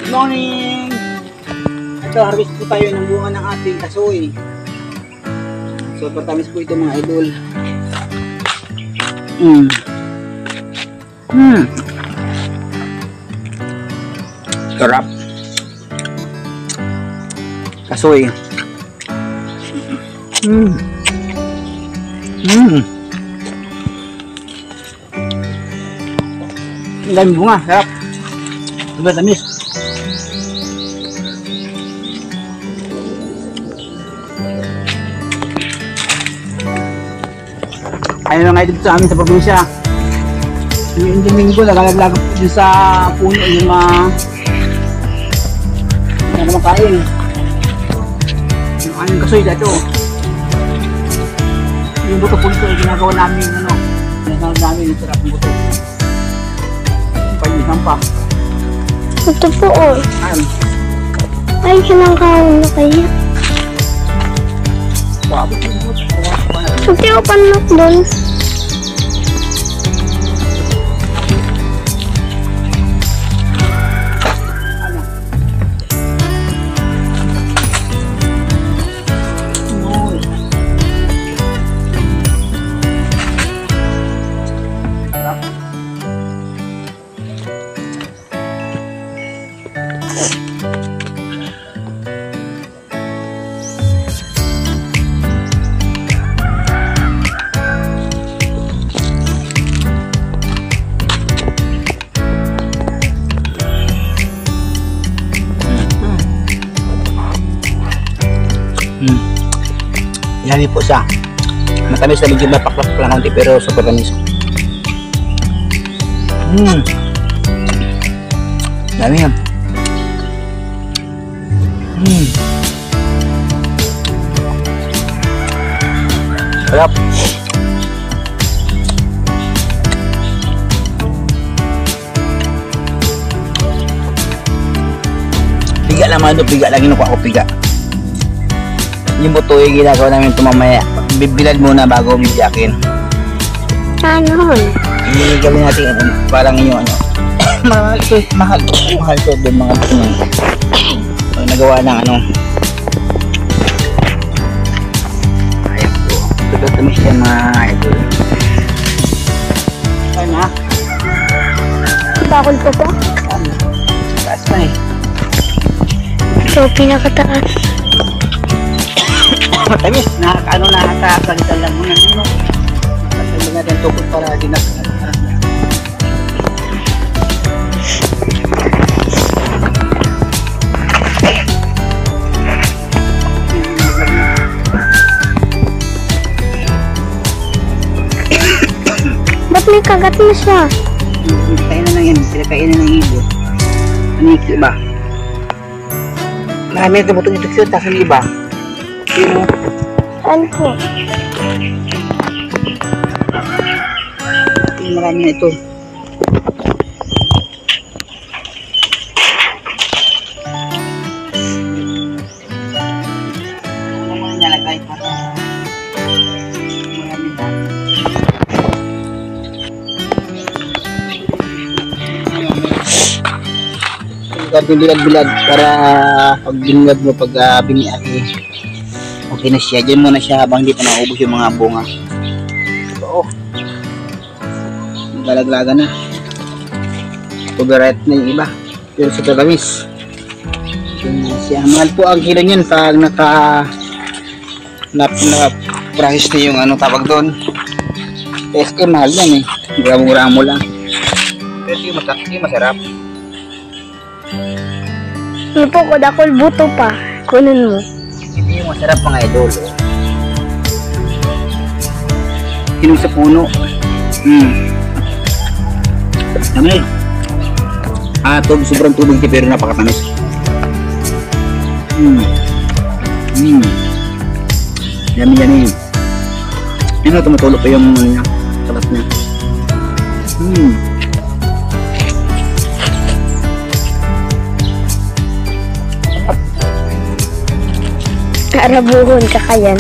Good morning! Ito, harvest po tayo ng bunga ng ating kasoy. So, patamis po ito mga idol. Sarap. Kasoy. Ang dami bunga, sarap. Sobrang tamis. Ayun lang nga dito sa amin sa probinsya. Yung Domingo, naglalaglag dito sa puno yung mga kumakain. Yung aming kasoy dito. Yung buto po ito ay ginagawa namin ginagawa namin yung sarap ng buto. Yung pag-isang pa. Ito po oh. Ay, kinangkaon na kayo. Wabot yung buto. Hindi ako panlok doon. Yummy po siya. Matamis na medyo mapaklap lang konti pero super tamis. Dami yan. Sarap. Piga lang mga ito, piga lang inukuha ko, piga. Yung buto yung ginagawa namin ito mamaya. Bibilad muna bago bibiyakin. Ano? Hindi gawin natin parang yung mahal to doon mga buto nagawa ng ayun po. Ito tamis yan mga idol. Ay na. Bakol po po? Taas pa eh. So, pinakataas. Matamis, nakakalitan lang muna dito. Nakakalitan natin tukod para dinagdagan. Ba't may kagat na siya? Kainan na yan, sila kainan ng ibo. Aniki ba? Marami ito butong ito tapos ang iba. Ano po? Marami na ito. Ano mo nalagay para marami na. Bilad-bilad para pag binilad mo pag biniaki. Okay na siya. Diyan muna siya habang hindi pa naubos yung mga bunga. Oo. Galaglagan na. Overripe na yung iba. Pero sa tagamis. Diyan na siya. Mahal po ang kilo niyan pag naka-price na yung tawag doon. SK mahal yan eh. Mura-mura mo lang. Pero yung masarap. Ano po, kudakol buto pa. Kunin mo. Hindi yung masarap mga idol. Hinog sa puno. Dami. Sobrang tubig pero napakatamis. Dami. Tumutulog pa yung kalat niya. Karabuhon ka kayan.